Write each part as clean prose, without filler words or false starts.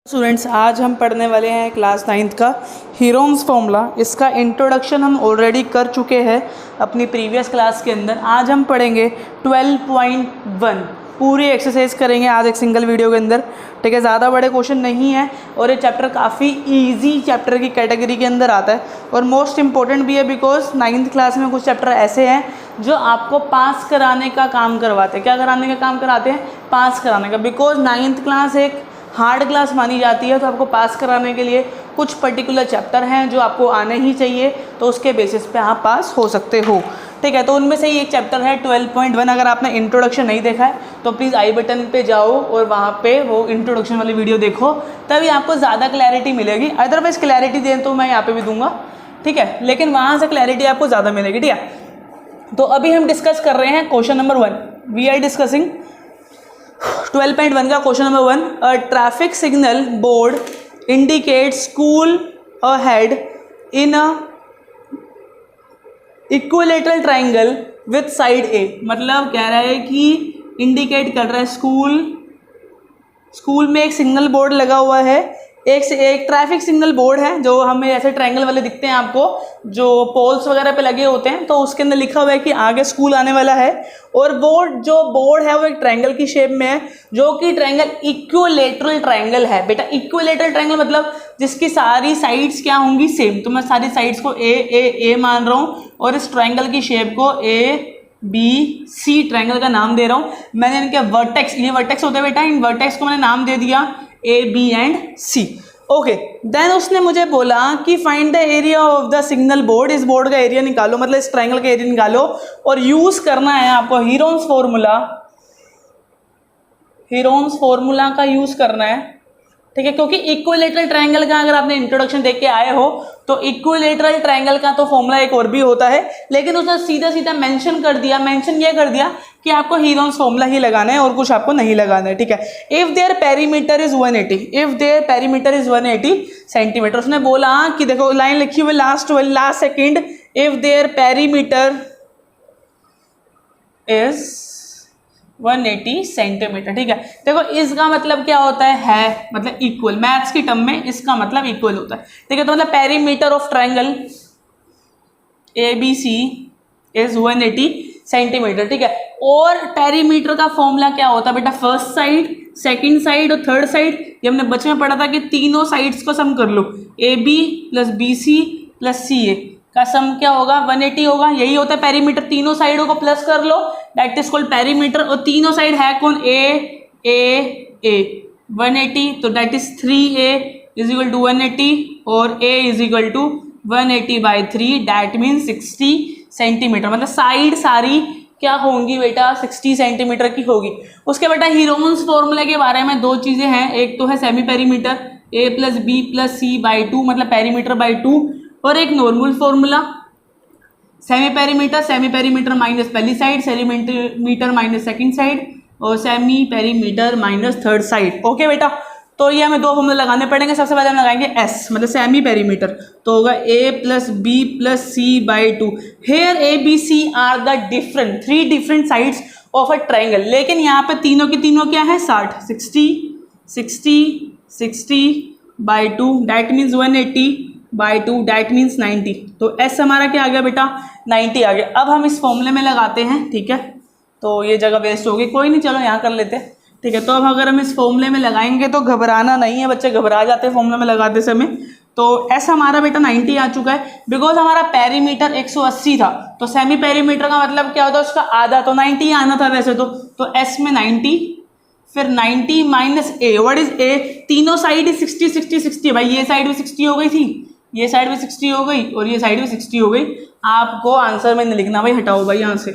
Students, आज हम पढ़ने वाले हैं क्लास 9th का हीरोन्स फॉर्मूला। इसका इंट्रोडक्शन हम ऑलरेडी कर चुके हैं अपनी प्रीवियस क्लास के अंदर। आज हम पढ़ेंगे 12.1 पूरी एक्सरसाइज करेंगे आज एक सिंगल वीडियो के अंदर। ठीक है, ज़्यादा बड़े क्वेश्चन नहीं है और ये चैप्टर काफ़ी इजी चैप्टर की कैटेगरी के अंदर आता है और मोस्ट इंपॉर्टेंट भी है बिकॉज 9th क्लास में कुछ चैप्टर ऐसे हैं जो आपको पास कराने का काम करवाते हैं। क्या कराने का काम कराते हैं? पास कराने का। बिकॉज 9th क्लास एक हार्ड क्लास मानी जाती है, तो आपको पास कराने के लिए कुछ पर्टिकुलर चैप्टर हैं जो आपको आने ही चाहिए, तो उसके बेसिस पे आप पास हो सकते हो। ठीक है, तो उनमें से ही एक चैप्टर है 12.1। अगर आपने इंट्रोडक्शन नहीं देखा है तो प्लीज़ आई बटन पे जाओ और वहाँ पे वो इंट्रोडक्शन वाली वीडियो देखो, तभी आपको ज़्यादा क्लैरिटी मिलेगी। अदरवाइज क्लैरिटी दें तो मैं यहाँ पर भी दूंगा, ठीक है, लेकिन वहाँ से क्लैरिटी आपको ज़्यादा मिलेगी। ठीक है, तो अभी हम डिस्कस कर रहे हैं question number 1। We are discussing 12.1 का question number 1। A traffic signal board indicate school ahead in a equilateral triangle with side A. मतलब कह रहा है कि इंडिकेट कर रहा है स्कूल में एक सिग्नल बोर्ड लगा हुआ है, एक ट्रैफिक सिग्नल बोर्ड है जो हमें ऐसे ट्रायंगल वाले दिखते हैं आपको, जो पोल्स वगैरह पे लगे होते हैं, तो उसके अंदर लिखा हुआ है कि आगे स्कूल आने वाला है। और जो बोर्ड है वो एक ट्रायंगल की शेप में है, जो कि ट्रायंगल इक्विलेटरल ट्रायंगल है। बेटा इक्विलेटरल ट्रायंगल मतलब जिसकी सारी साइड्स क्या होंगी? सेम। तो मैं सारी साइड्स को ए मान रहा हूँ और इस ट्रायंगल की शेप को ABC ट्रायंगल का नाम दे रहा हूँ। मैंने इनके वर्टेक्स, ये वर्टेक्स होते हैं बेटा, इन वर्टेक्स को मैंने नाम दे दिया A, B and C। Okay, then उसने मुझे बोला कि find the area of the signal board. इस बोर्ड का एरिया निकालो, मतलब इस ट्रायंगल का एरिया निकालो, और यूज करना है आपको हीरोन्स फॉर्मूला का यूज करना है। ठीक है, क्योंकि इक्विलेटरल ट्रायंगल का अगर आपने इंट्रोडक्शन देख के आए हो तो इक्विलेटरल ट्रायंगल का तो फॉर्मूला एक और भी होता है, लेकिन उसने सीधा मेंशन ये कर दिया कि आपको हीरोन्स फॉर्मूला ही लगाना है और कुछ आपको नहीं लगाना है। ठीक है, if there perimeter is 180 centimetre. उसने बोला कि देखो लाइन लिखी हुई last second, if there perimeter is 180 centimetre. ठीक है, देखो इसका मतलब क्या होता है मतलब इक्वल। मैथ्स की टर्म में इसका मतलब इक्वल होता है। ठीक है, तो मतलब perimeter of triangle ABC is 180 centimetre. ठीक है, और पेरीमीटर का फॉर्मूला क्या होता है बेटा? फर्स्ट साइड, सेकंड साइड और थर्ड साइड। ये हमने बच्चे में पढ़ा था कि तीनों साइड्स को सम कर लो, AB plus BC plus CA का सम क्या होगा? 180 होगा। यही होता है पेरीमीटर। तीनों साइडों को प्लस कर लो, दैट इज कॉल्ड पेरीमीटर। और तीनों साइड है कौन? A 180, तो that is 3A is equal to 180 और A is equal to 180/3, that means 60 centimetre. मतलब साइड सारी क्या होंगी बेटा? 60 सेंटीमीटर की होगी। उसके बेटा हीरोन्स फॉर्मूले के बारे में दो चीजें हैं, एक तो है semi perimeter A plus B plus C/2 मतलब पेरीमीटर बाई 2, और एक normal formula semi perimeter minus पहली side, centimetre minus second side और semi perimeter minus third side. Okay बेटा, तो ये हमें दो फॉर्मूले लगाने पड़ेंगे। सबसे पहले हम लगाएंगे S मतलब सेमी पेरीमीटर, तो होगा A plus B plus C/2। Here ABC are the three different sides of a triangle. लेकिन यहाँ पे तीनों की तीनों क्या है? 60/2, दैट मीन्स 180/2, दैट मीन्स 90। तो S हमारा क्या आ गया बेटा? 90 आ गया। अब हम इस फॉर्मूले में लगाते हैं। ठीक है, तो ये जगह वेस्ट होगी, कोई नहीं, चलो यहाँ कर लेते हैं। ठीक है, तो अब अगर हम इस फॉर्मूले में लगाएंगे तो घबराना नहीं है, बच्चे घबरा जाते हैं फॉर्मूले में लगाते समय। तो S हमारा बेटा 90 आ चुका है, बिकॉज हमारा पेरीमीटर 180 था, तो सेमी पेरीमीटर का मतलब क्या होता है? उसका आधा, तो 90 आना था वैसे तो S में 90, फिर 90 minus A। What is A? तीनों साइड 60 भाई, ये साइड भी 60 हो गई थी, ये साइड भी 60 हो गई और ये साइड भी 60 हो गई। आपको आंसर में नहीं लिखना भाई, हटाओ भाई यहाँ से,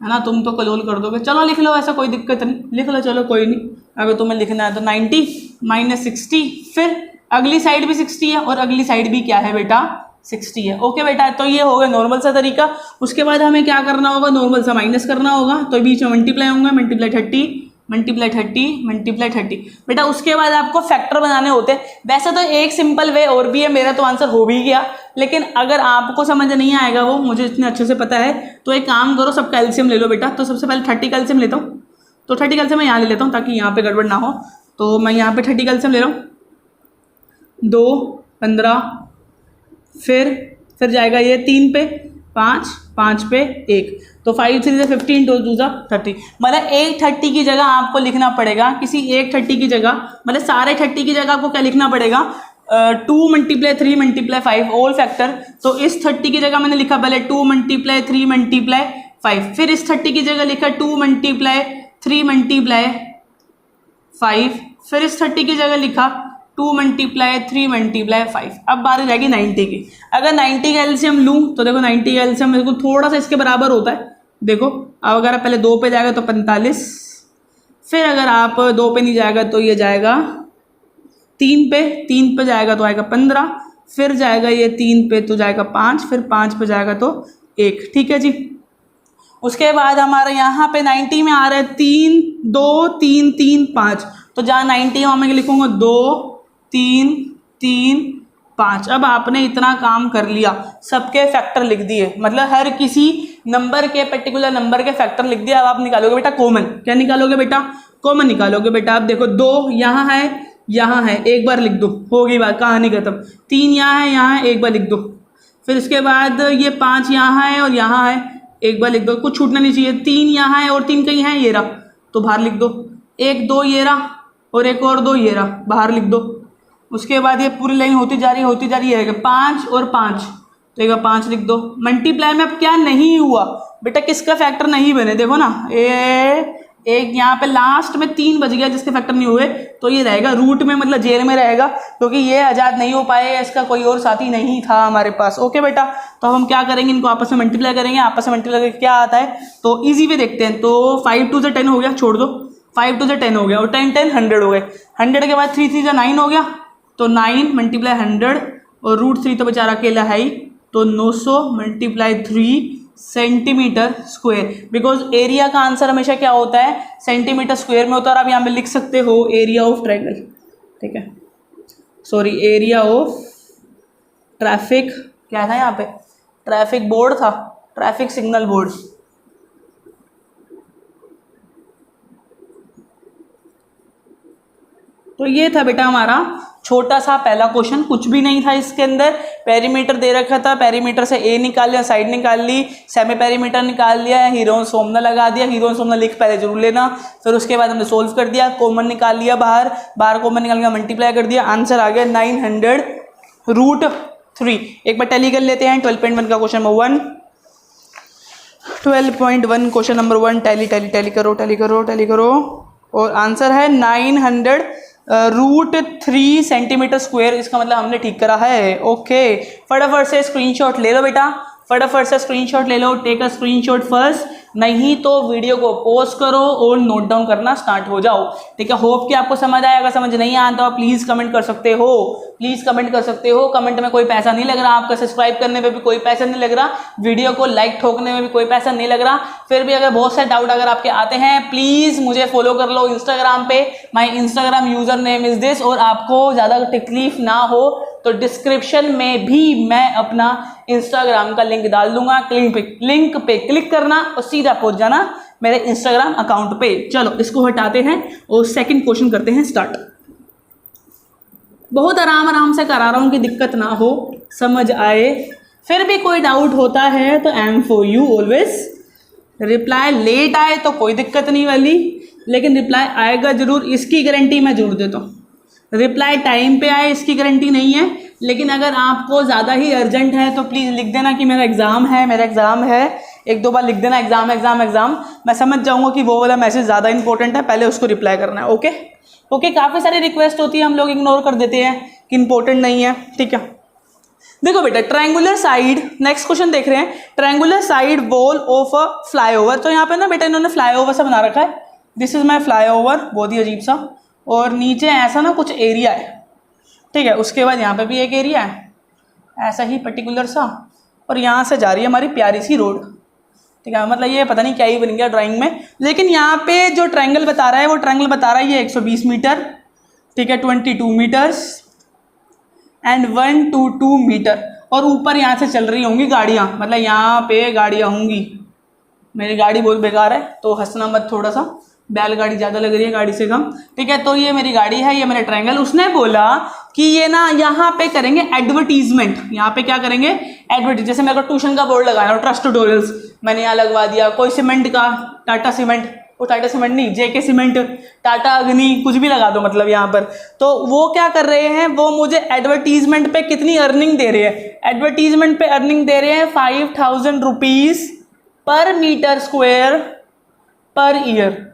है ना, तुम तो कलोल कर दोगे। चलो लिख लो, ऐसा कोई दिक्कत नहीं, लिख लो, चलो कोई नहीं। अगर तुम्हें लिखना है तो 90 माइनस 60, फिर अगली साइड भी 60 है और अगली साइड भी क्या है बेटा? 60 है। ओके बेटा, तो ये होगा नॉर्मल सा तरीका। उसके बाद हमें क्या करना होगा? नॉर्मल सा माइनस करना होगा, तो बीच में मल्टीप्लाई होंगे, मल्टीप्लाई 30 बेटा। उसके बाद आपको फैक्टर बनाने होते हैं। वैसे तो एक सिंपल वे और भी है, मेरा तो आंसर हो भी गया, लेकिन अगर आपको समझ नहीं आएगा, वो मुझे इतने अच्छे से पता है, तो एक काम करो, सब कैल्शियम ले लो बेटा। तो सबसे पहले 30 कैल्शियम लेता हूँ, तो 30 कैल्शियम मैं यहाँ ले लेता हूँ ताकि यहाँ पे गड़बड़ ना हो। तो मैं यहाँ पे 30 कैल्शियम ले रहा हूँ। 2 15, फिर जाएगा ये 3 पे 5, 5 पे 1, तो 5 3 से 15, 2 2 30। मतलब एक 30 की जगह आपको लिखना पड़ेगा, किसी एक 30 की जगह, मतलब सारे 30 की जगह आपको क्या लिखना पड़ेगा, 2 × 3 × 5 ऑल फैक्टर। तो इस 30 की जगह मैंने लिखा पहले 2 × 3 × 5, फिर इस 30 की जगह लिखा 2 × 3 × 5, फिर इस 30 की जगह लिखा 2 × 3 × 5। अब बारी रहेगी 90 की। अगर 90 का एलसीएम लूँ तो देखो 90 का एलसीएम मेरे को थोड़ा सा इसके बराबर होता है। देखो अब अगर आप पहले 2 पे जाएगा तो 45, फिर अगर आप 2 पे नहीं जाएगा तो ये जाएगा 3 पे जाएगा तो आएगा 15, फिर जाएगा ये 3 पे तो जाएगा 5, फिर 5 पे जाएगा तो 1। ठीक है जी। उसके बाद हमारे यहाँ पे 90 में आ रहा है 3 2 3 3 5, तो जहाँ 90 वहाँ मैं लिखूंगा 2 3 3 5। अब आपने इतना काम कर लिया, सबके फैक्टर लिख दिए, मतलब हर किसी नंबर के पर्टिकुलर नंबर के फैक्टर लिख दिया। अब आप निकालोगे बेटा कॉमन। क्या निकालोगे बेटा? कॉमन निकालोगे बेटा। अब देखो 2 यहाँ है, यहाँ है, एक बार लिख दो, होगी बात, कहानी खत्म। 3 यहाँ है, एक बार लिख दो। फिर इसके बाद ये 5 यहाँ है और यहाँ है, एक बार लिख दो, कुछ छूटना नहीं चाहिए। 3 यहाँ है और 3 कहीं है, ये रहा, तो बाहर लिख दो। 1 2 ये रहा और एक और 2 ये रहा, बाहर लिख दो। उसके बाद ये पूरी लाइन होती जा रही है 5 और 5, तो एक 5 लिख दो। मल्टीप्लाई में अब क्या नहीं हुआ बेटा, किसका फैक्टर नहीं बने, देखो ना, एक यहाँ पे लास्ट में 3 बज गया जिसके फैक्टर नहीं हुए, तो ये रहेगा रूट में, मतलब जेल में रहेगा, क्योंकि ये आज़ाद नहीं हो पाएगा, इसका कोई और साथी नहीं था हमारे पास। ओके बेटा, तो हम क्या करेंगे, इनको आपस में मल्टीप्लाई करेंगे। आपस में मल्टीप्लाई करके क्या आता है, तो ईजी वे देखते हैं। तो 5 2 से 10 हो गया, छोड़ दो, 5 2 से 10 हो गया, और 10 10 100 हो गए। 100 के बाद 3 3 से 9 हो गया, तो 9 × 100, और √3 तो बेचारा अकेला है ही, तो 900 × 3 सेंटीमीटर स्क्वायर। बिकॉज एरिया का आंसर हमेशा क्या होता है, सेंटीमीटर स्क्वायर में होता है। और आप यहाँ पे लिख सकते हो एरिया ऑफ ट्रायंगल, ठीक है, सॉरी एरिया ऑफ ट्रैफिक, क्या था यहाँ पे, ट्रैफिक बोर्ड था, ट्रैफिक सिग्नल बोर्ड। तो ये था बेटा हमारा छोटा सा पहला क्वेश्चन, कुछ भी नहीं था इसके अंदर। पेरीमीटर दे रखा था, पेरीमीटर से ए निकाल लिया, साइड निकाल ली, सेमी पेरीमीटर निकाल लिया, हीरोन्स फॉर्मूला लगा दिया। हीरोन्स फॉर्मूला लिख पहले जरूर लेना, फिर उसके बाद हमने सोल्व कर दिया, कॉमन निकाल लिया, बाहर कॉमन निकाल के मल्टीप्लाई कर दिया, आंसर आ गया 900√3। एक बार टैली कर लेते हैं। 12.1 का question number 1, 12.1 question number 1, tally करो, और आंसर है 900√3 सेंटीमीटर स्क्वायर। इसका मतलब हमने ठीक करा है। ओके, फटाफट से स्क्रीनशॉट ले लो बेटा, फटाफट से स्क्रीनशॉट ले लो, टेक अ स्क्रीनशॉट फर्स्ट, नहीं तो वीडियो को पॉज करो और नोट डाउन करना स्टार्ट हो जाओ। ठीक है, होप कि आपको समझ आएगा। समझ नहीं आया तो आप प्लीज़ कमेंट कर सकते हो, कमेंट में कोई पैसा नहीं लग रहा आपका, सब्सक्राइब करने में भी कोई पैसा नहीं लग रहा, वीडियो को लाइक ठोकने में भी कोई पैसा नहीं लग रहा। फिर भी अगर बहुत सारे डाउट अगर आपके आते हैं, प्लीज़ मुझे फॉलो कर लो इंस्टाग्राम पे, my Instagram user name is this. और आपको ज़्यादा तकलीफ ना हो तो डिस्क्रिप्शन में भी मैं अपना इंस्टाग्राम का लिंक डाल दूंगा, लिंक पे क्लिक करना और सीधा पहुंच जाना मेरे इंस्टाग्राम अकाउंट पे। चलो इसको हटाते हैं और सेकंड क्वेश्चन करते हैं स्टार्ट। बहुत आराम से करा रहा हूं कि दिक्कत ना हो, समझ आए। फिर भी कोई डाउट होता है तो I am for you always. Reply late आए तो कोई दिक्कत नहीं वाली, लेकिन रिप्लाई आएगा जरूर, इसकी गारंटी मैं जरूर देता हूँ। रिप्लाई टाइम पे आए इसकी गारंटी नहीं है, लेकिन अगर आपको ज़्यादा ही अर्जेंट है तो प्लीज़ लिख देना कि मेरा एग्ज़ाम है, 1-2 बार लिख देना एग्ज़ाम। मैं समझ जाऊँगा कि वो वाला मैसेज ज़्यादा इंपॉर्टेंट है, पहले उसको रिप्लाई करना है। ओके, काफ़ी सारी रिक्वेस्ट होती है, हम लोग इग्नोर कर देते हैं कि इंपॉर्टेंट नहीं है। ठीक है, देखो बेटा, ट्रायंगुलर साइड, नेक्स्ट क्वेश्चन देख रहे हैं, triangular side wall of a flyover. तो यहाँ पे ना बेटा इन्होंने फ्लाईओवर सा बना रखा है, दिस इज माई फ्लाईओवर, बहुत ही अजीब सा, और नीचे ऐसा ना कुछ एरिया है। ठीक है, उसके बाद यहाँ पे भी एक एरिया है ऐसा ही पर्टिकुलर सा, और यहाँ से जा रही है हमारी प्यारी सी रोड। ठीक है, मतलब ये पता नहीं क्या ही बन गया ड्राइंग में, लेकिन यहाँ पे जो ट्रायंगल बता रहा है वो ट्रायंगल बता रहा है ये 120 मीटर, ठीक है, 22 मीटर्स एंड 122 मीटर। और ऊपर यहाँ से चल रही होंगी गाड़ियाँ, मतलब यहाँ पे गाड़ियाँ होंगी। मेरी गाड़ी बहुत बेकार है तो हंसना मत, थोड़ा सा बैलगाड़ी ज़्यादा लग रही है गाड़ी से कम। ठीक है, तो ये मेरी गाड़ी है, ये मेरा ट्रायंगल। उसने बोला कि ये ना यहाँ पे करेंगे एडवर्टीजमेंट, यहाँ पे क्या करेंगे एडवर्टीज। जैसे मेरे को ट्यूशन का बोर्ड लगाना है, ट्रस्ट ट्यूटोरियल्स मैंने यहाँ लगवा दिया, कोई सीमेंट का टाटा सीमेंट, वो टाटा सीमेंट नहीं जेके सीमेंट, टाटा अग्नि, कुछ भी लगा दो मतलब यहाँ पर। तो वो क्या कर रहे हैं, वो मुझे एडवर्टीजमेंट पे कितनी अर्निंग दे रहे हैं, एडवर्टीजमेंट पे अर्निंग दे रहे हैं 5000 रुपीज़ पर मीटर स्क्वायर पर ईयर।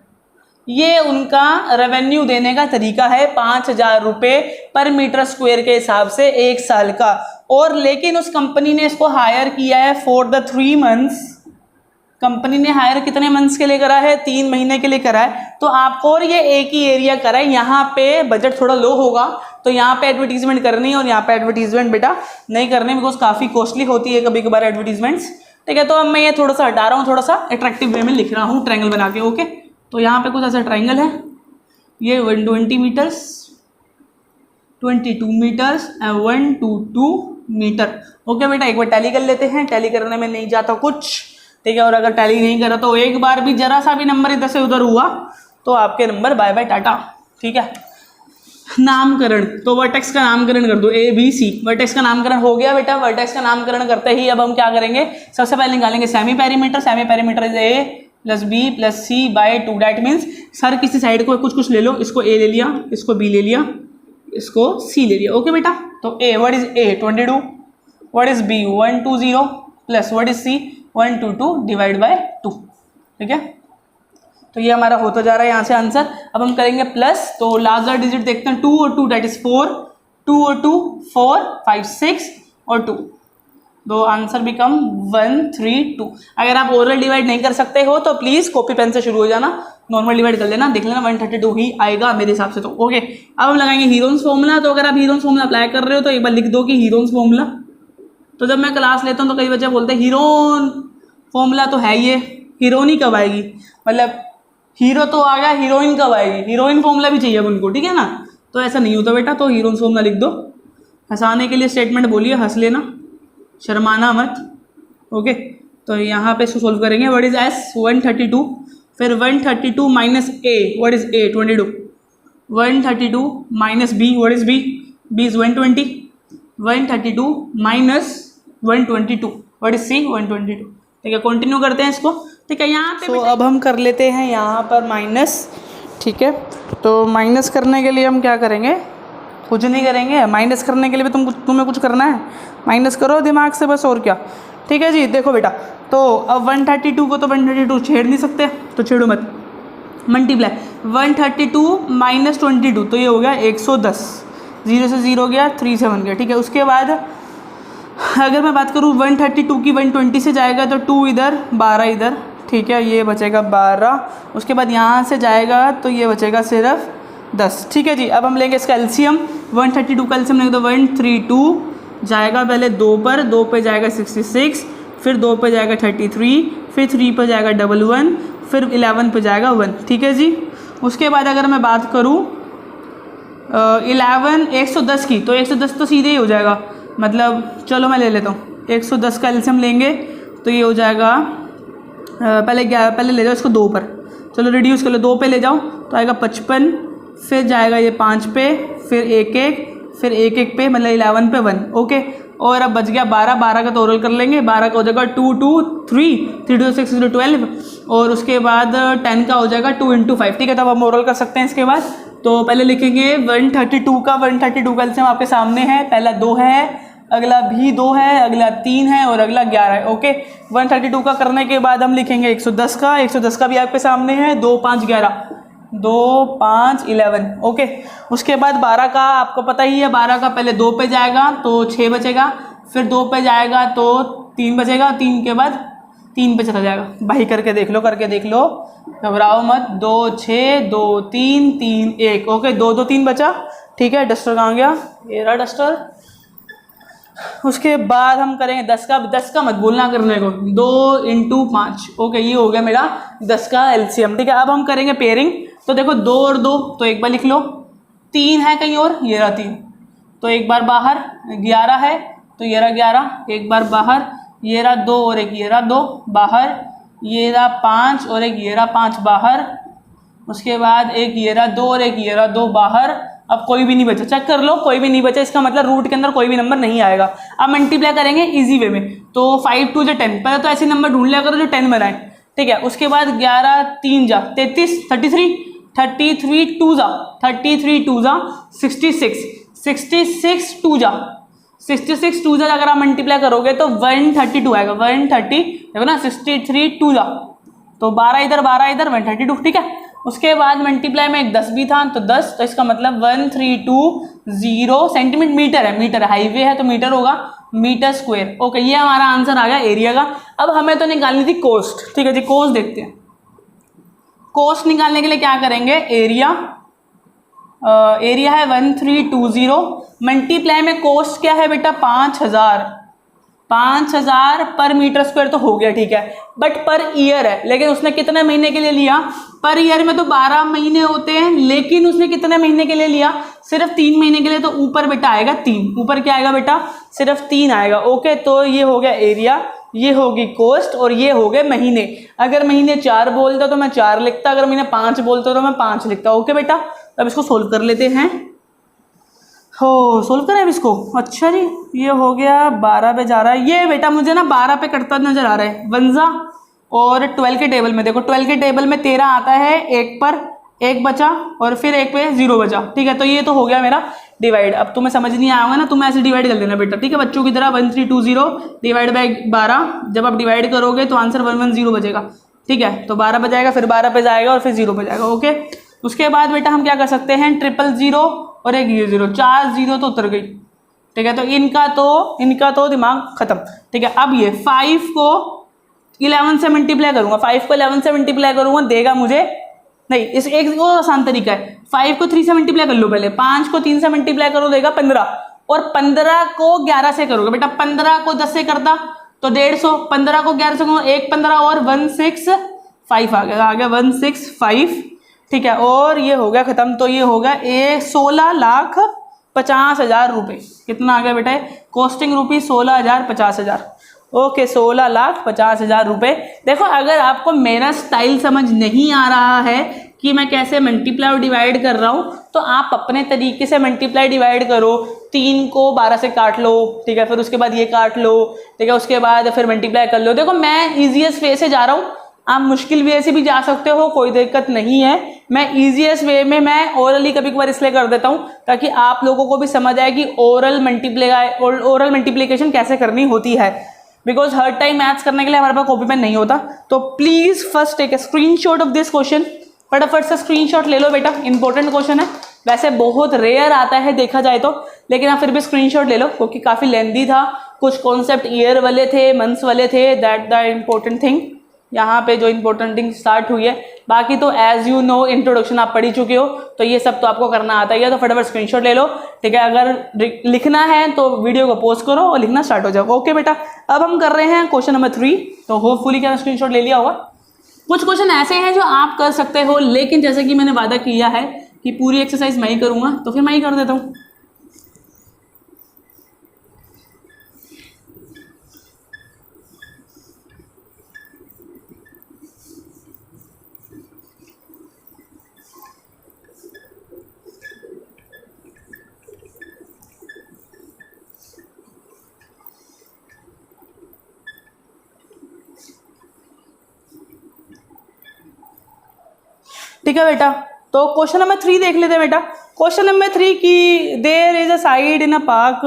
ये उनका रेवेन्यू देने का तरीका है, 5000 रुपये पर मीटर स्क्वायर के हिसाब से 1 साल का। और लेकिन उस कंपनी ने इसको हायर किया है फॉर द 3 मंथ्स। कंपनी ने हायर कितने मंथ्स के लिए करा है, 3 महीने के लिए करा है। तो आपको और ये एक ही एरिया करा है, यहाँ पे बजट थोड़ा लो होगा तो यहाँ पे एडवर्टीजमेंट करनी है और यहाँ पे एडवर्टीजमेंट बेटा नहीं करनी, बिकॉज काफ़ी कॉस्टली होती है कभी कभार एडवर्टीजमेंट्स। ठीक है, तो अब मैं ये थोड़ा सा हटा रहा हूँ, थोड़ा सा अट्रैक्टिव वे में लिख रहा हूँ ट्रायंगल बना के। ओके, तो यहाँ पे कुछ ऐसा ट्रायंगल है, ये 120 metres, 22 metres and 122 metre. Okay बेटा, एक बार टैली कर लेते हैं, टैली करने में नहीं जाता कुछ। ठीक है, और अगर टैली नहीं करा तो एक बार भी जरा सा भी नंबर इधर से उधर हुआ तो आपके नंबर बाय बाय टाटा। ठीक है, नामकरण, तो वर्टेक्स का नामकरण कर दो ABC। वर्टेक्स का नामकरण हो गया बेटा। वर्टेक्स का नामकरण करते ही अब हम क्या करेंगे, सबसे पहले निकालेंगे semi perimeter. Semi perimeter is A plus B plus C by 2। That means sir किसी साइड को कुछ कुछ ले लो, इसको A ले लिया, इसको B ले लिया, इसको C ले लिया। ओके बेटा, तो A, what is A 22, what is B 120 plus what is C 122 divide by 2। ठीक है, तो ये हमारा होता जा रहा है यहाँ से आंसर। अब हम करेंगे प्लस, तो लार्जर डिजिट देखते हैं, 2 और 2 डैट इज 4, 2 और 2 4 5 6 और 2, दो आंसर बिकम 132। अगर आप ओरल डिवाइड नहीं कर सकते हो तो प्लीज़ कॉपी पेन से शुरू हो जाना, नॉर्मल डिवाइड कर लेना, देख लेना 132 ही आएगा मेरे हिसाब से। तो ओके, अब हम लगाएंगे हीरोन्स फॉर्मूला। तो अगर आप हीरोन्स फॉर्मूला अप्लाई कर रहे हो तो एक बार लिख दो कि हीरोन्स फॉर्मूला। तो जब मैं क्लास लेता हूँ तो कई बच्चे बोलते हैं हीरोन फॉर्मूला तो है ये, हीरोइन ही कब आएगी, मतलब हीरो तो आ गया, हीरोइन कब आएगी, हीरोइन फॉर्मूला भी चाहिए उनको। ठीक है ना, तो ऐसा नहीं होता बेटा, तो हीरोइन फॉर्मूला लिख दो। हंसाने के लिए स्टेटमेंट बोलिए, हंस लेना, शर्माना मत। ओके, तो यहाँ पे इसको सोल्व करेंगे। व्हाट इज S 132, फिर 132 minus A, what is A 22, 132 minus B, what is B, B is 120, 132 minus 122, what is C 122। ठीक है, कंटिन्यू करते हैं इसको। ठीक है, यहाँ पे तो अब हम कर लेते हैं यहाँ पर माइनस। ठीक है, तो माइनस करने के लिए हम क्या करेंगे, कुछ नहीं करेंगे। माइनस करने के लिए भी तुम्हें कुछ करना है, माइनस करो दिमाग से बस, और क्या। ठीक है जी, देखो बेटा, तो अब 132 को तो 132 छेड़ नहीं सकते, तो छेड़ो मत, मल्टीप्लाई 132 माइनस 22, तो ये हो गया 110, 0 से 0 गया, 3 से 1 गया। ठीक है, उसके बाद अगर मैं बात करूँ 132 की 120 से जाएगा तो 2 इधर, 12 इधर। ठीक है, ये बचेगा 12, उसके बाद यहाँ से जाएगा तो ये बचेगा सिर्फ 10। ठीक है जी, अब हम लेंगे इसका एलसीएम। 132 का एलसीएम लेंगे तो 132 जाएगा पहले 2 पर, 2 पे जाएगा 66, फिर 2 पे जाएगा 33, फिर 3 पे जाएगा 11, फिर 11 पे जाएगा 1। ठीक है जी, उसके बाद अगर मैं बात करूँ 110 की, तो 110 तो सीधे ही हो जाएगा, मतलब चलो मैं ले लेता हूँ 110 का एलसीएम लेंगे तो ये हो जाएगा पहले ले जाओ इसको 2 पर, चलो रिड्यूस कर लो, 2 पे ले जाओ तो आएगा 55, फिर जाएगा ये 5 पे, फिर 1 फिर 1 पे, मतलब 11 पे 1। ओके, और अब बच गया 12 का तो ओरल कर लेंगे। 12 का हो जाएगा 2 2 3 3 2 6 12, और उसके बाद 10 का हो जाएगा 2 × 5। ठीक है, तब हम ओरल कर सकते हैं इसके बाद। तो पहले लिखेंगे 132 का एलसीएम आपके सामने है, पहला 2 है, अगला भी 2 है, अगला 3 है और अगला 11 है। ओके, 132 का करने के बाद हम लिखेंगे 110 का भी आपके सामने है, 2 5 11, 2 5 11। ओके, उसके बाद 12 का आपको पता ही है, 12 का पहले 2 पे जाएगा तो 6 बचेगा, फिर 2 पे जाएगा तो 3 बचेगा, 3 के बाद 3 पे चला जाएगा। भाई करके देख लो, घबराओ मत। 2 6 2 3 3 1। ओके, 2 2 3 बचा। ठीक है, डस्टर कहाँ गया, ये रहा डस्टर। उसके बाद हम करेंगे 10 का मत भूलना करने को, 2 × 5। ओके, ये हो गया मेरा 10 का एलसीएम। ठीक है, अब हम करेंगे पेयरिंग। तो देखो 2 और 2 तो एक बार लिख लो, 3 है कहीं और, ये रहा 3, तो एक बार बाहर, 11 है तो ये रहा 11, एक बार बाहर, ये रहा 2 और एक ये रहा 2 बाहर, ये रहा 5 और एक ये रहा 5 बाहर, उसके बाद एक ये रहा 2 और एक ये रहा 2 बाहर, अब कोई भी नहीं बचा, चेक कर लो, कोई भी नहीं बचा, इसका मतलब रूट के अंदर कोई भी नंबर नहीं आएगा। अब मल्टीप्लाई करेंगे इजी वे में, तो 5 2 जा 10, पहले तो ऐसे नंबर ढूंढ लिया करो जो 10 बनाए, ठीक है। उसके बाद 11 3 जा 33, 33 2 जा 66, 66 2 जा 66 2 जा अगर आप मल्टीप्लाई करोगे तो 132 आएगा, 130, देखो ना 63 2 जा, तो 12 इधर 132, ठीक है। उसके बाद मल्टीप्लाई में एक 10 भी था तो 10, तो इसका मतलब 1320 सेंटीमीटर, मीटर है, हाईवे है तो मीटर होगा, मीटर स्क्वायर। ओके, ये हमारा आंसर आ गया एरिया का। अब हमें तो निकालनी थी कोस्ट, ठीक है जी, कोस्ट देखते हैं। कोस्ट निकालने के लिए क्या करेंगे, एरिया है 1320, मल्टीप्लाई में कोस्ट क्या है बेटा 5000 पर मीटर स्क्वायर तो हो गया, ठीक है। बट पर ईयर है, लेकिन उसने कितने महीने के लिए लिया, पर ईयर में तो 12 महीने होते हैं, लेकिन उसने कितने महीने के लिए लिया, सिर्फ 3 महीने के लिए, तो ऊपर बेटा आएगा 3, ऊपर क्या आएगा बेटा, सिर्फ 3 आएगा। ओके, तो ये हो गया एरिया, ये होगी कोस्ट, और ये हो गए महीने। अगर महीने 4 बोलता तो मैं 4 लिखता, अगर महीने 5 बोलता तो मैं 5 लिखता। ओके बेटा, अब इसको सोल्व कर लेते हैं। हो, सोल्व करें अब इसको। अच्छा जी, ये हो गया 12 पे जा रहा है, ये बेटा मुझे ना 12 पे कटता नजर आ रहा है, वंजा। और 12 के टेबल में देखो, 12 के टेबल में 13 आता है, एक पर 1 बचा और फिर 1 पे 0 बचा, ठीक है। तो ये तो हो गया मेरा डिवाइड। अब तुम्हें समझ नहीं आएगा ना, तुम ऐसे डिवाइड कर देना बेटा, ठीक है, बच्चों की तरह 1320 डिवाइड बाई 12, जब आप डिवाइड करोगे तो आंसर 110 बचेगा, ठीक है। तो 12 पे जाएगा, फिर 12 पे जाएगा और फिर 0 पे जाएगा। ओके, उसके बाद बेटा हम क्या कर सकते हैं, 000 और एक ये 0, 4 0 तो उतर गई, ठीक है। तो इनका तो दिमाग खत्म, ठीक है। अब ये 5 को 11 से मल्टीप्लाई करूंगा, 5 को 11 से मल्टीप्लाई करूंगा, देगा मुझे नहीं, इस एक और आसान तरीका है, 5 को 3 से मल्टीप्लाई कर लो पहले, 5 को 3 से मल्टीप्लाई करो, देगा 15, और 15 को 11 से करोगे बेटा, 15 को 10 से करता तो 150, 15 को 11 से करो, 1 15 और 165 आ गया 165, ठीक है। और ये हो गया खत्म, तो ये होगा 16,50,000 रुपये। कितना आ गया बेटा, कॉस्टिंग रुपी 16,50,000। ओके, 16,50,000 रुपये। देखो, अगर आपको मेरा स्टाइल समझ नहीं आ रहा है कि मैं कैसे मल्टीप्लाई और डिवाइड कर रहा हूँ, तो आप अपने तरीके से मल्टीप्लाई डिवाइड करो। 3 को 12 से काट लो, ठीक है, फिर उसके बाद ये काट लो, ठीक है, उसके बाद फिर मल्टीप्लाई कर लो। देखो, मैं ईजीएस्ट वे से जा रहा हूँ, आप मुश्किल वे से भी जा सकते हो, कोई दिक्कत नहीं है। मैं ईजीएस्ट वे में मैं ओरली कभी कभार इसलिए कर देता हूँ ताकि आप लोगों को भी समझ आए कि ओरल मल्टीप्लिकेशन कैसे करनी होती है, बिकॉज हर टाइम मैथ्स करने के लिए हमारे पास कॉपी पेन नहीं होता। तो please first take a screenshot of this question, फटाफट से स्क्रीनशॉट ले लो बेटा, इंपॉर्टेंट क्वेश्चन है, वैसे बहुत रेयर आता है देखा जाए तो, लेकिन आप फिर भी स्क्रीनशॉट ले लो क्योंकि काफी लेंदी था, कुछ कॉन्सेप्ट ईयर वाले थे, मंथ्स वाले थे, दैट द इम्पोर्टेंट थिंग, यहाँ पे जो इंपॉर्टेंट थिंग स्टार्ट हुई है। बाकी तो एज यू नो इंट्रोडक्शन आप पढ़ ही चुके हो, तो ये सब तो आपको करना आता ही है, तो फटाफट स्क्रीनशॉट ले लो, ठीक है। अगर लिखना है तो वीडियो को पॉज करो और लिखना स्टार्ट हो जाओ। ओके बेटा, अब हम कर रहे हैं क्वेश्चन नंबर 3, तो होपफुली क्या स्क्रीनशॉट ले लिया होगा। कुछ क्वेश्चन ऐसे हैं जो आप कर सकते हो, लेकिन जैसे कि मैंने वादा किया है कि पूरी एक्सरसाइज मैं ही करूँगा, तो फिर मैं ही कर देता हूँ। ठीक है बेटा, तो क्वेश्चन नंबर 3 देख लेते हैं बेटा। क्वेश्चन नंबर 3 की there is a side in a park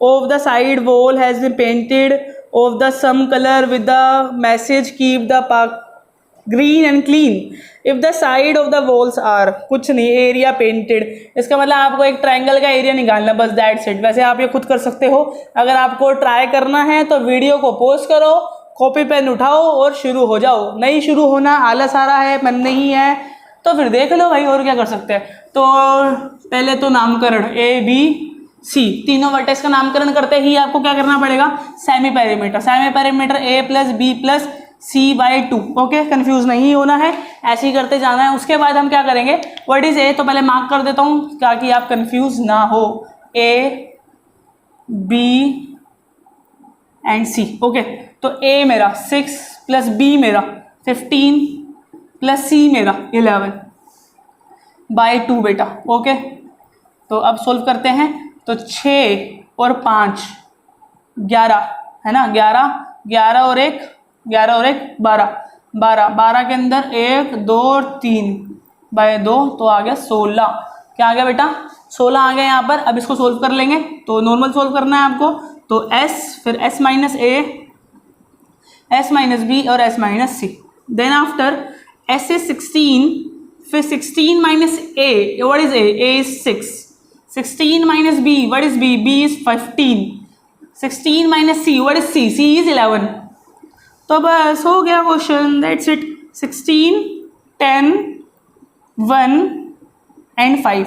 of the side wall has been painted of the some colour with the message keep the park green and clean if the side of the walls are, कुछ नहीं, area painted, इसका मतलब आपको एक triangle का area निकालना, बस that's it. वैसे आप ये खुद कर सकते हो, अगर आपको ट्राई करना है तो वीडियो को पॉज करो, कॉपी पेन उठाओ और शुरू हो जाओ। नहीं शुरू होना, आलस आ रहा है, मन नहीं है, तो फिर देख लो भाई, और क्या कर सकते हैं। तो पहले तो नामकरण ABC, तीनों वर्टेक्स का नामकरण करते ही आपको क्या करना पड़ेगा, semi perimeter, A+B+C/2। Okay, confuse नहीं होना है, ऐसे ही करते जाना है। उसके बाद हम क्या करेंगे, व्हाट इज A, तो पहले मार्क कर देता हूँ ताकि आप कंफ्यूज ना हो, A B and C। Okay, तो A मेरा 6 + B मेरा 15 + C मेरा 11/2 बेटा। ओके, तो अब सोल्व करते हैं। तो 6 और 5 11 है ना, 11 और 1 12 12 के अंदर 1 2 और 3 बाय 2 तो आ गया 16। क्या आ गया बेटा? 16 आ गया यहाँ पर। अब इसको सोल्व कर लेंगे, तो नॉर्मल सोल्व करना है आपको। तो s, फिर s minus a, s minus b और s minus c। Then after s is 16, फिर 16 minus a, what is a is 6, 16 minus b, what is b is 15, 16 minus c, what is c is 11। तो बस हो गया question, that's it. 16 10 1 and 5।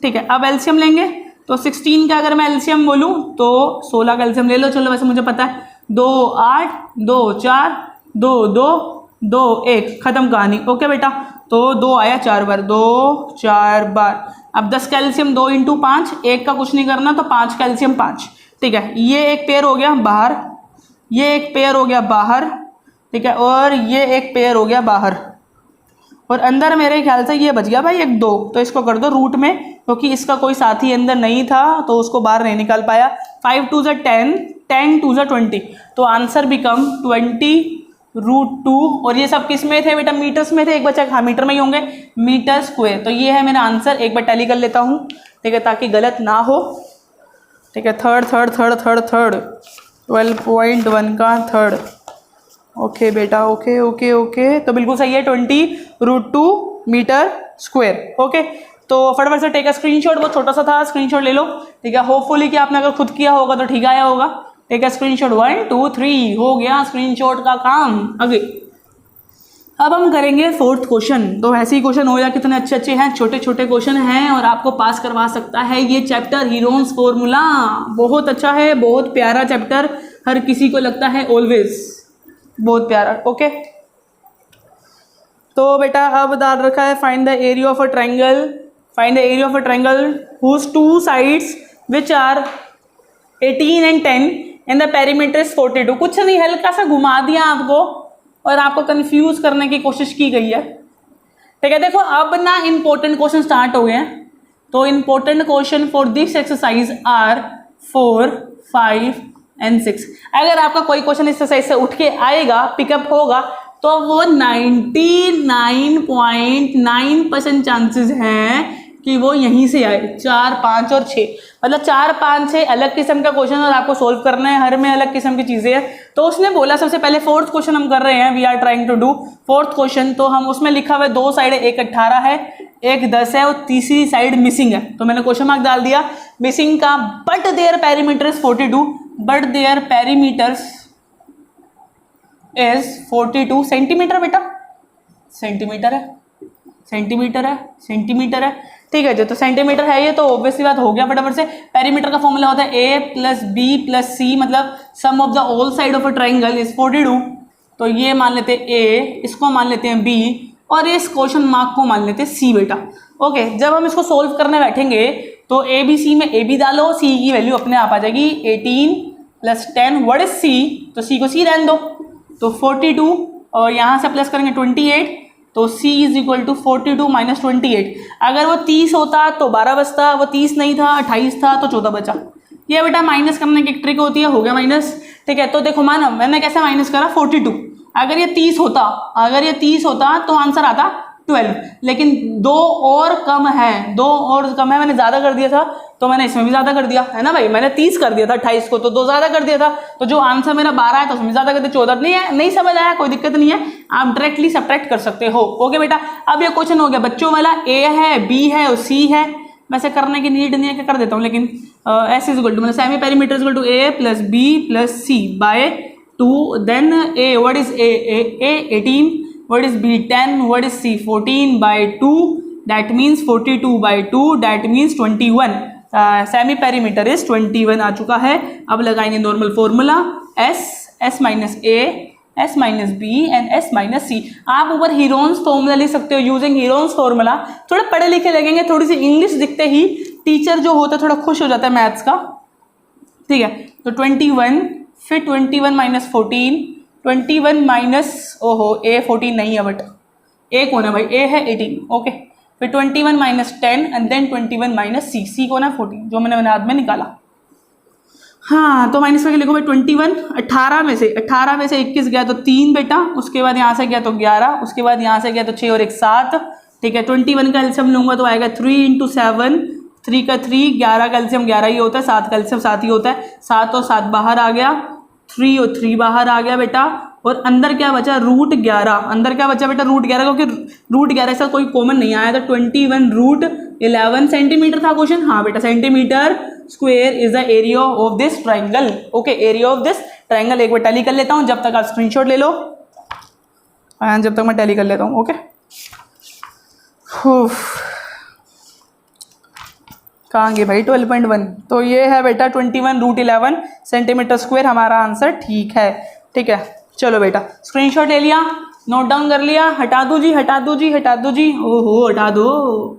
ठीक है, अब LCM लेंगे। तो 16 का अगर मैं एलसीएम बोलूँ तो 16 का एलसीएम ले लो, चलो वैसे मुझे पता है। 2 8 2 4 2 2 2 1, खत्म कहानी। ओके बेटा, तो 2 आया 4 बार, 2 4 बार। अब 10 का एलसीएम 2 इंटू 5, 1 का कुछ नहीं करना, तो 5 का एलसीएम 5। ठीक है, ये एक पेयर हो गया बाहर, ये एक पेयर हो गया बाहर, ठीक है, और ये एक पेयर हो गया बाहर, और अंदर मेरे ख्याल से ये बच गया भाई एक 2, तो इसको कर दो रूट में, क्योंकि इसका कोई साथी अंदर नहीं था तो उसको बाहर नहीं निकाल पाया। 5 2 ज़ा 10, 10 2 ज़ा 20, तो आंसर बिकम 20√2। और ये सब किस में थे बेटा? मीटर्स में थे। एक बच्चा हाँ मीटर में ही होंगे, मीटर स्क्वायर। तो ये है मेरा आंसर। एक बार टैली कर लेता हूँ, ठीक है, ताकि गलत ना हो। ठीक है, थर्ड 12.1 का थर्ड। ओके बेटा, ओके ओके ओके, तो बिल्कुल सही है, 20√2 मीटर स्क्वायर। ओके, तो फटाफट से टेक अ स्क्रीनशॉट, बहुत छोटा सा था, स्क्रीनशॉट ले लो। ठीक है, होपफुली कि आपने अगर खुद किया होगा तो ठीक आया होगा। टेक अ स्क्रीनशॉट, 1 2 3, हो गया स्क्रीनशॉट का काम। आगे अब हम करेंगे 4th क्वेश्चन। तो ऐसे ही क्वेश्चन हो या कितने अच्छे अच्छे हैं, छोटे छोटे क्वेश्चन हैं और आपको पास करवा सकता है ये चैप्टर हीरोन्स फॉर्मूला। बहुत अच्छा है, बहुत प्यारा चैप्टर, हर किसी को लगता है ऑलवेज बहुत प्यारा। ओके, तो बेटा अब डाल रखा है find the area of a triangle, find the area of a triangle whose 2 sides which are 18 and 10 and the perimeter is 42। कुछ नहीं, हल्का सा घुमा दिया आपको और आपको कंफ्यूज करने की कोशिश की गई है। ठीक है, देखो अब ना इंपॉर्टेंट क्वेश्चन स्टार्ट हो गए हैं। तो important question for this exercise are 4 5 and 6। अगर आपका कोई क्वेश्चन इस एक्सरसाइज से उठ के आएगा, पिकअप होगा, तो वो 99.9% चांसेस हैं कि वो यहीं से आए। 4 5 और 6, मतलब 4 5 6 अलग किस्म का क्वेश्चन और आपको सोल्व करना है, हर में अलग किस्म की चीज़ें हैं। तो उसने बोला सबसे पहले 4th क्वेश्चन हम कर रहे हैं, we are trying to do 4th question. तो हम उसमें लिखा हुआ है 2 साइड है, एक 18 है एक 10 है और तीसरी साइड मिसिंग है। तो मैंने क्वेश्चन मार्क डाल दिया मिसिंग का, but there perimeter is 42, but there perimeters is 42 centimetre. बेटा सेंटीमीटर है, सेंटीमीटर है, सेंटीमीटर है। ठीक है जी, तो सेंटीमीटर है ये, तो ऑब्वियसली बात हो गया। फटाफट से पेरीमीटर का फॉर्मूला होता है a plus B plus C, मतलब sum of the all side of a triangle is 42। तो ये मान लेते हैं a, इसको मान लेते हैं b और इस क्वेश्चन मार्क को मान लेते हैं c बेटा। ओके, जब हम इसको सोल्व करने बैठेंगे तो a b c में a b डालो, c की वैल्यू अपने आप आ जाएगी 18 प्लस 10, व्हाट इज c, तो c को c रहने दो, तो 42 और यहाँ से प्लस करेंगे 28, तो c is equal to 42 minus 28। अगर वो 30 होता तो 12 बचता, वो 30 नहीं था 28 था तो 14 बचा। ये बेटा माइनस करने की एक ट्रिक होती है, हो गया माइनस। ठीक है, तो देखो माना मैंने कैसे माइनस करा 42, अगर ये 30 होता, अगर ये 30 होता तो आंसर आता 12, लेकिन 2 और कम है, 2 और कम है, मैंने ज़्यादा कर दिया था तो मैंने इसमें भी ज़्यादा कर दिया है ना भाई। मैंने 30 कर दिया था 28 को, तो 2 ज़्यादा कर दिया था, तो जो आंसर मेरा 12 है तो उसमें ज़्यादा कर दिया 14। नहीं है, नहीं समझ आया, कोई दिक्कत नहीं है, आप डायरेक्टली सब्ट्रैक्ट कर सकते हो। ओके बेटा, अब ये क्वेश्चन हो गया बच्चों वाला, a है b है और c है। वैसे करने की नीड नहीं है कि कर देता हूँ, लेकिन s इज इक्वल टू मतलब semi perimeter is equal to a plus b plus c by 2, then a, what is a 18, what is b 10, what is c 14 by 2, that means 42 by 2, that means 21। Semi perimeter is 21 आ चुका है। अब लगाएंगे normal formula s minus a, s minus b and s minus c। आप ऊपर Heron's formula लिख सकते हो using Heron's formula. थोड़े पढ़े लिखे लगेंगे, थोड़ी सी इंग्लिश दिखते ही टीचर जो होता है थोड़ा खुश हो जाता है मैथ्स का। ठीक है, तो 21 फिर 21 माइनस 14, 21 माइनस, ओहो a 14 नहीं है बट a कौन है भाई, a है 18। ओके, फिर 21 माइनस 10 एंड देन 21 माइनस सी, सी कौन है 14, जो मैंने बाद में निकाला। हाँ, तो माइनस करके लिखो भाई 21, 18 में से 21 गया तो 3 बेटा, उसके बाद यहाँ से गया तो 11, उसके बाद यहाँ से गया तो 6 और 1 7, ठीक है। 21 का एलसीएम लूंगा तो आएगा 3 × 7, 3 का 3, 11 का एलसीएम 11 ही होता है, 7 का एलसीएम 7 ही होता है, 7 और 7 बाहर आ गया, 3 और 3 बाहर आ गया बेटा, और अंदर क्या बचा √11, अंदर क्या बचा बेटा √11, क्योंकि √11 से कोई कॉमन नहीं आया, तो 21 √11 सेंटीमीटर था क्वेश्चन। हाँ बेटा, centimetre square is the area of this triangle. Okay, area of this triangle. एक बार टैली कर लेता हूँ, जब तक आप स्क्रीनशॉट ले लो, जब तक मैं टैली कर लेता हूँ। ओके, कहाँ गए भाई 12.1, तो ये है बेटा 21 √11 सेंटीमीटर स्क्वायर, हमारा आंसर ठीक है। ठीक है, चलो बेटा स्क्रीनशॉट ले लिया, नोट डाउन कर लिया, हटा दो जी, हटा दो जी, हटा दो जी, ओहो हटा दो।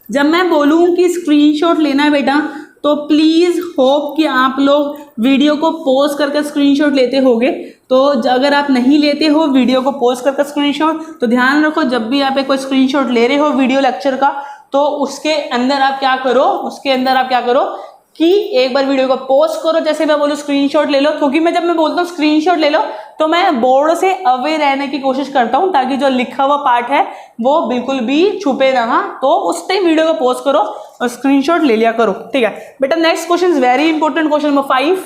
जब मैं बोलूँ कि स्क्रीनशॉट लेना है बेटा, तो प्लीज़ होप कि आप लोग वीडियो को पॉज करके स्क्रीनशॉट लेते होगे। तो अगर आप नहीं लेते हो वीडियो को पॉज करके स्क्रीनशॉट, तो ध्यान रखो जब भी आप एक कोई स्क्रीनशॉट ले रहे हो वीडियो लेक्चर का, तो उसके अंदर आप क्या करो कि एक बार वीडियो को पॉज करो, जैसे मैं बोलूँ स्क्रीनशॉट ले लो, क्योंकि मैं जब मैं बोलता हूँ स्क्रीनशॉट ले लो तो मैं बोर्ड से अवे रहने की कोशिश करता हूँ, ताकि जो लिखा हुआ पार्ट है वो बिल्कुल भी छुपे ना। तो उस टाइम वीडियो को पॉज करो और स्क्रीनशॉट ले लिया करो। ठीक है बेटा, next question is very important, question number 5।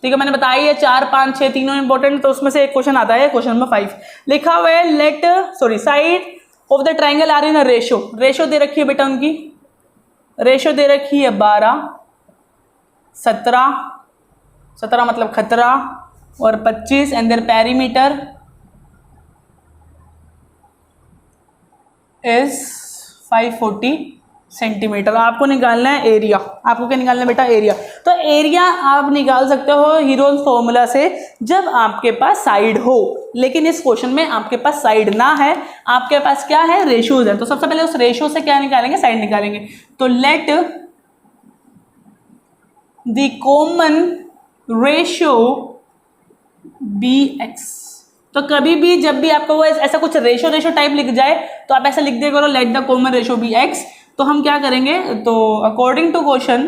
ठीक है, मैंने बताया है 4 5 6 तीनों इंपॉर्टेंट, तो उसमें से एक क्वेश्चन आता है, क्वेश्चन नंबर 5 लिखा हुआ है side of the triangle are in a ratio दे रखी है बेटा, उनकी रेशो दे रखी है 12 17 मतलब खतरा और 25, and there perimeter is 540 centimetre. आपको निकालना है एरिया, आपको क्या निकालना है बेटा एरिया। तो एरिया आप निकाल सकते हो हीरोज फॉर्मूला से जब आपके पास साइड हो, लेकिन इस क्वेश्चन में आपके पास साइड ना है, आपके पास क्या है रेशियोज है। तो सबसे पहले उस रेशियो से क्या निकालेंगे, साइड निकालेंगे। तो let the common ratio be X. तो कभी भी जब भी आपको वो ऐसा कुछ रेशियो टाइप लिख जाए तो आप ऐसा लिख दिया करो, let the common ratio be X. तो हम क्या करेंगे, तो according to question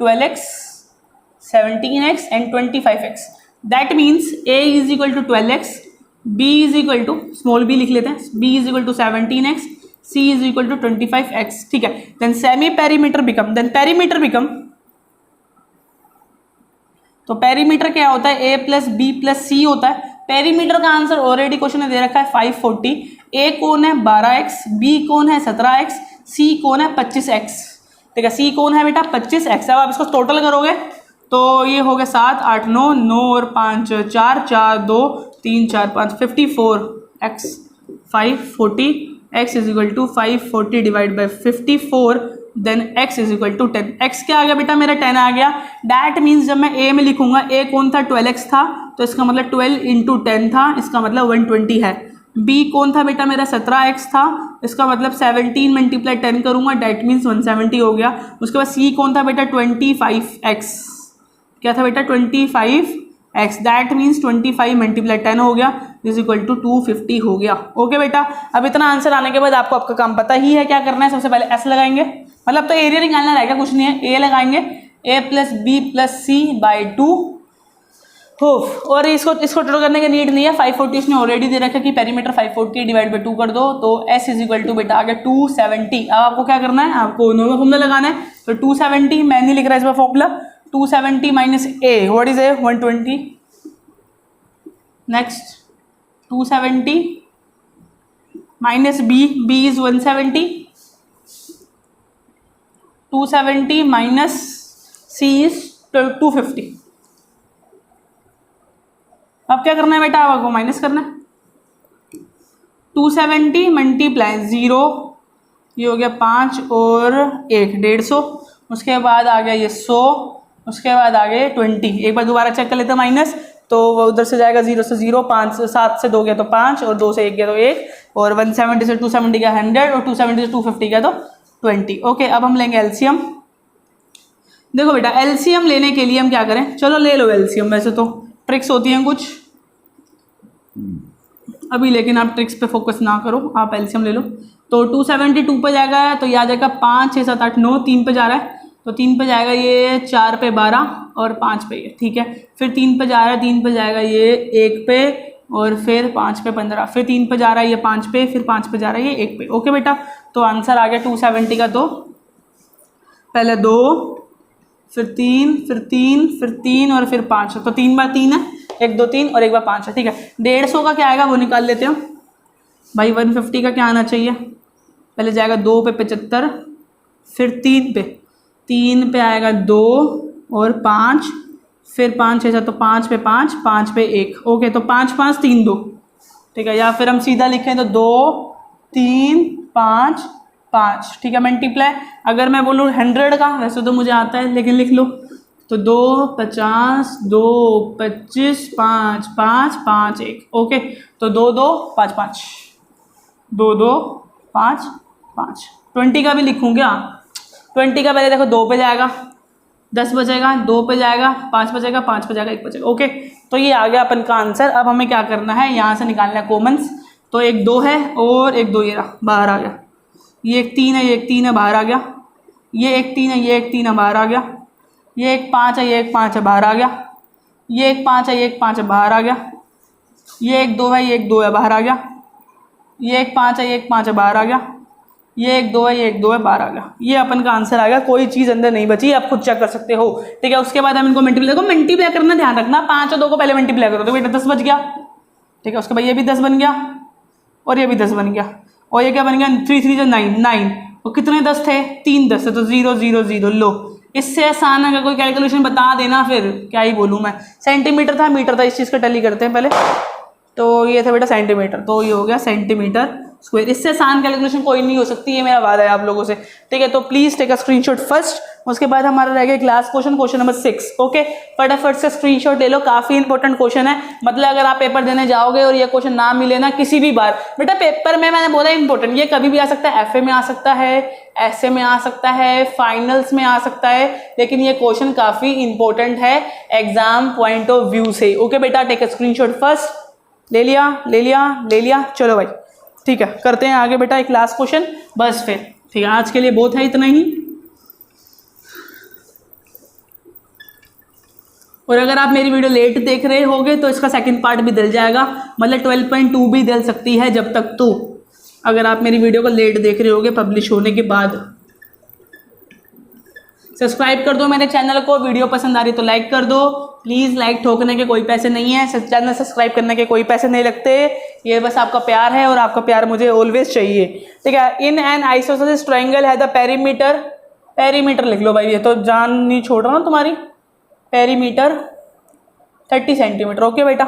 12x 17x and 25x, that means a is equal to 12x, b is equal to small b लिख लेते हैं, b is equal to 17x, c is equal to 25x। ठीक है, देन सेमी पेरीमीटर बिकम, तो perimeter क्या होता है, a plus B plus C होता है। पेरीमीटर का आंसर ऑलरेडी क्वेश्चन में दे रखा है 540। a कौन है 12x, b कौन है 17x, c कौन है 25x। ठीक है, c कौन है बेटा 25x। अब आप इसको टोटल करोगे तो ये हो गया 7 8 9 9 और 5 4 4 2 3 4 5 54x 540 x is equal to 540 divide by 54, then x is equal to 10। x क्या आ गया बेटा, मेरा 10 आ गया। दैट मीन्स जब मैं a में लिखूंगा, a कौन था 12x था, तो इसका मतलब 12 इंटू 10 था, इसका मतलब 120 है। b कौन था बेटा, मेरा 17x था, इसका मतलब 17 मल्टीप्लाई 10 करूंगा, दैट मीन्स 170 हो गया। उसके बाद c कौन था बेटा 25x, क्या था बेटा 25x, दैट मीन्स 25 मल्टीप्लाई 10 हो गया, इज इक्वल टू 250 हो गया। ओके बेटा, अब इतना आंसर आने के बाद आपको आपका काम पता ही है क्या करना है। सबसे पहले s लगाएंगे, मतलब तो एरिया निकालना रहेगा, कुछ नहीं है। a लगाएंगे, a plus B plus C by 2 हो, और इसको टोटल करने की नीड नहीं है, 540 इसने ऑलरेडी दे रखा है कि पेरीमीटर 540 डिवाइड बाई 2 कर दो, तो s इज इक्वल टू बेटा आ गया 270। अब आपको क्या करना है, आपको नोवा फॉर्मूला लगाना है। तो 270 मैं नहीं लिख रहा इसमें formula, 270 minus a, what is a 120, next 270 minus b is 170, 270 minus c is 250। अब क्या करना है बेटा, आपको माइनस करना है। 270 मल्टीप्लाई 0, ये हो गया 5 और 1 150, उसके बाद आ गया ये 100, उसके बाद आ गए 20। एक बार दोबारा चेक कर लेते हैं माइनस, तो वो उधर से जाएगा 0 से 0, 5 7 से 2 गया तो 5, और 2 से 1 गया तो 1, और 170 से 270 गया 100, और 270 से 250 गया तो 20। ओके, अब हम लेंगे एलसीएम। देखो बेटा, एलसीएम लेने के लिए हम क्या करें, चलो ले लो एलसीएम। वैसे तो ट्रिक्स होती हैं कुछ, अभी, लेकिन आप ट्रिक्स पे फोकस ना करो, आप एलसीएम ले लो। तो 272 पे जाएगा तो ये आ जाएगा 5 6 7 8 9, 3 पे जा रहा है तो 3 पे जाएगा ये, 4 पे 12 और 5 पे ये, ठीक है। फिर 3 पे जा रहा है, 3 पे जाएगा ये 1 पे और फिर 5 पे 15, फिर 3 पे जा रहा है ये 5 पे, फिर 5 पे जा रहा है ये 1 पे। ओके बेटा, तो आंसर आ गया 270 का। तो पहले 2, फिर 3, फिर 3, फिर 3 और फिर 5, तो 3 बार 3 है, 1 2 3 और 1 बार 5 है, ठीक है। 150 का क्या आएगा वो निकाल लेते हो भाई। 150 का क्या आना चाहिए, पहले जाएगा 2 पे 75, फिर 3 पे आएगा 2 और 5, फिर 5 6 7, तो 5 पे 5, 5 पे 1, ओके। तो 5 5 3 2, ठीक है। या फिर हम सीधा लिखें तो 2 3 5 5, ठीक है। मल्टीप्लाई अगर मैं बोलूँ 100 का, वैसे तो मुझे आता है लेकिन लिख लो, तो 2 50 2 25 5 5 5 1, ओके। तो 2 2 5 5 2 2 5 5। 20 का भी लिखूँ क्या? 20 का पहले देखो 2 पे जाएगा, 10 बचेगा, 2 पे जाएगा, 5 बचेगा, 5 पे जाएगा, 1 बचेगा, ओके। तो ये आ गया अपन का आंसर। अब हमें क्या करना है, यहाँ से निकालना है कॉमन्स। तो एक 2 है और एक 2 ये रहा, बाहर आ गया। ये एक 3 है, ये एक 3 है, बाहर आ गया। ये एक 3 है, ये एक 3 है, बाहर आ गया। ये एक 5 है, ये एक 5 है, बाहर आ गया। ये एक 5 है, ये एक 5 है, बाहर आ गया। ये एक 2 है, ये एक 2 है, बाहर आ गया। ये एक 5 है, ये एक 5 है, बाहर आ गया। ये एक 2 है, ये एक 2 है, बाहर आ गया। ये अपन का आंसर आ गया, कोई चीज़ अंदर नहीं बची, आप खुद चेक कर सकते हो, ठीक है। उसके बाद हम इनको मल्टीप्लाई करना, ध्यान रखना 5 और 2 को पहले मल्टीप्लाई करो तो बेटा 10 बच गया, ठीक है। उसके बाद ये भी 10 बन गया और ये भी 10 बन गया, और ये क्या बन गया, 3 3 जो 9 9, और कितने 10 थे, 3 10 थे, तो 0 0 0। लो, इससे आसान अगर कोई कैलकुलेशन बता देना, फिर क्या ही बोलूँ मैं। सेंटीमीटर था, मीटर था, इस चीज़ का टैली करते हैं पहले। तो ये था बेटा सेंटीमीटर, तो ये हो गया सेंटीमीटर स्क्वायर। इससे आसान कैलकुलेशन कोई नहीं हो सकती, ये मेरा वादा है आप लोगों से, ठीक है। तो please take a screenshot first. उसके बाद हमारा रह गया क्लास क्वेश्चन नंबर 6, ओके। फटाफट से स्क्रीनशॉट ले लो, काफी इंपॉर्टेंट क्वेश्चन है। मतलब अगर आप पेपर देने जाओगे और ये क्वेश्चन ना मिले ना किसी भी बार, बेटा पेपर में मैंने बोला इंपॉर्टेंट, ये कभी भी आ सकता है, एफए में आ सकता है, ऐसे में आ सकता है, फाइनल्स में आ सकता है, लेकिन ये क्वेश्चन काफी इंपॉर्टेंट है एग्जाम पॉइंट ऑफ व्यू से, ओके बेटा। Take a screenshot first. ले लिया ले लिया ले लिया, चलो भाई, ठीक है। करते हैं आगे बेटा एक लास्ट क्वेश्चन, बस फिर ठीक है, आज के लिए बहुत है इतना ही। और अगर आप मेरी वीडियो लेट देख रहे होगे तो इसका सेकंड पार्ट भी डल जाएगा, मतलब 12.2 भी डल सकती है जब तक, तो अगर आप मेरी वीडियो को लेट देख रहे होगे पब्लिश होने के बाद। सब्सक्राइब कर दो मेरे चैनल को, वीडियो पसंद आ रही तो लाइक कर दो प्लीज़। लाइक ठोकने के कोई पैसे नहीं है, चैनल सब्सक्राइब करने के कोई पैसे नहीं लगते, ये बस आपका प्यार है और आपका प्यार मुझे ऑलवेज चाहिए, ठीक है। इन एन आइसोसेलेस ट्रायंगल है द पेरीमीटर, पेरीमीटर लिख लो भाई, ये तो जान नहीं छोड़ रहा ना तुम्हारी। पेरीमीटर 30 सेंटीमीटर, ओके बेटा।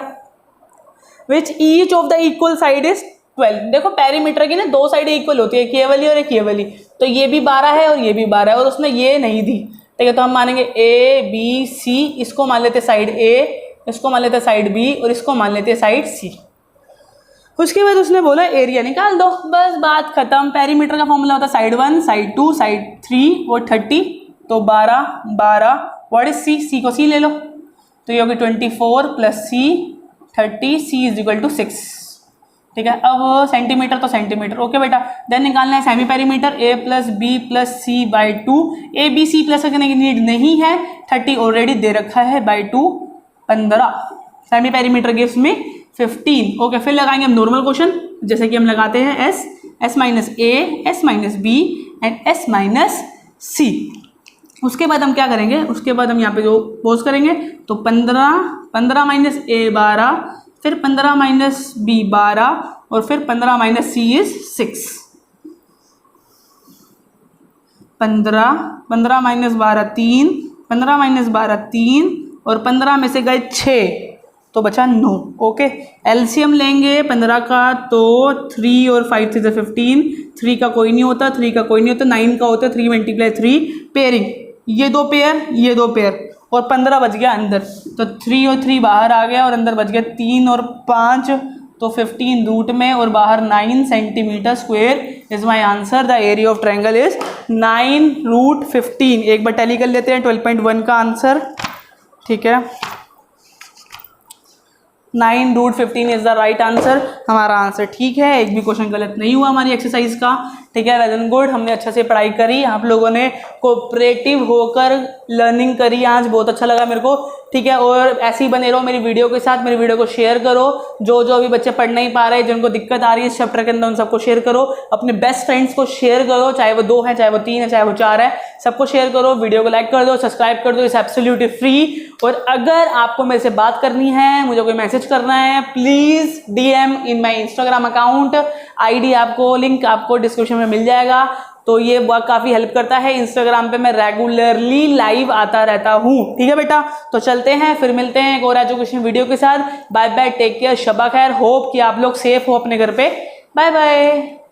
Which each of the equal side is 12। देखो पेरीमीटर की ना दो साइड इक्वल होती है, एक ये वाली और एक ये वाली, तो ये भी 12 है और ये भी 12 है, और उसने ये नहीं दी, ठीक है। तो हम मानेंगे ए बी सी, इसको मान लेते साइड ए, इसको मान लेते साइड बी और इसको मान लेते साइड सी। उसके बाद उसने बोला एरिया निकाल दो, बस बात खत्म। पेरीमीटर का फॉर्मूला होता है साइड 1 साइड 2 साइड 3 और 30, तो 12 12। व्हाट इज सी, सी को सी ले लो, तो ये होगी 24 plus C 30, C is equal to 6, ठीक है। अब सेंटीमीटर तो सेंटीमीटर, ओके बेटा। देन निकालना है semi perimeter, A plus B plus C by 2। A B C plus करने की नीड नहीं है, 30 ऑलरेडी दे रखा है, बाई 2 15। सेमी पेरीमीटर गिव्स में 15, ओके। फिर लगाएंगे हम नॉर्मल क्वेश्चन, जैसे कि हम लगाते हैं S, S minus A, S minus B and S minus C. उसके बाद हम क्या करेंगे, उसके बाद हम यहाँ पे जो पोज करेंगे, तो 15 माइनस ए 12, फिर 15 माइनस बी 12 और फिर 15 minus C is 6। 15 minus 12 3, 15 minus 12 3 और 15 में से गए 6, तो बचा 9, ओके। एलसीएम लेंगे 15 का, तो 3 और 5 से 15, 3 का कोई नहीं होता, 3 का कोई नहीं होता, 9 का होता है, 3 मल्टीप्लाई 3 पेयरिंग, ये दो पेयर ये दो पेयर, और 15 बच गया अंदर, तो 3 और 3 बाहर आ गया और अंदर बच गया 3 और 5, तो 15 रूट में और बाहर 9 centimetre square is my answer. The area of triangle is 9 root 15। एक बार टैली कर लेते हैं 12.1 का आंसर, ठीक है। 9 root 15 is the right answer. हमारा आंसर ठीक है, एक भी क्वेश्चन गलत नहीं हुआ हमारी एक्सरसाइज का। ठीक है, वेल एंड गुड, हमने अच्छे से पढ़ाई करी, आप लोगों ने कोऑपरेटिव होकर लर्निंग करी आज, बहुत अच्छा लगा मेरे को। ठीक है, और ऐसे ही बने रहो मेरी वीडियो के साथ, मेरी वीडियो को शेयर करो। जो जो अभी बच्चे पढ़ नहीं पा रहे, जिनको दिक्कत आ रही है इस चैप्टर के अंदर, उन सबको शेयर करो। अपने बेस्ट फ्रेंड्स को शेयर करो, चाहे वो 2 है, चाहे वो 3 है, चाहे वो 4 है, सबको शेयर करो। वीडियो को लाइक कर दो, सब्सक्राइब कर दो, इट्स एब्सोल्युटली फ्री। और अगर आपको मेरे से बात करनी है, मुझे कोई मैसेज करना है, please DM in my Instagram account. ID आपको, लिंक आपको डिस्क्रिप्शन में मिल जाएगा। तो ये काफ़ी हेल्प करता है। इंस्टाग्राम पे मैं रेगुलरली लाइव आता रहता हूँ। ठीक है बेटा, तो चलते हैं, फिर मिलते हैं एक और एजुकेशन वीडियो के साथ। Bye bye, take care, Shaba खैर। होप कि आप लोग सेफ हो अपने घर पे। Bye bye.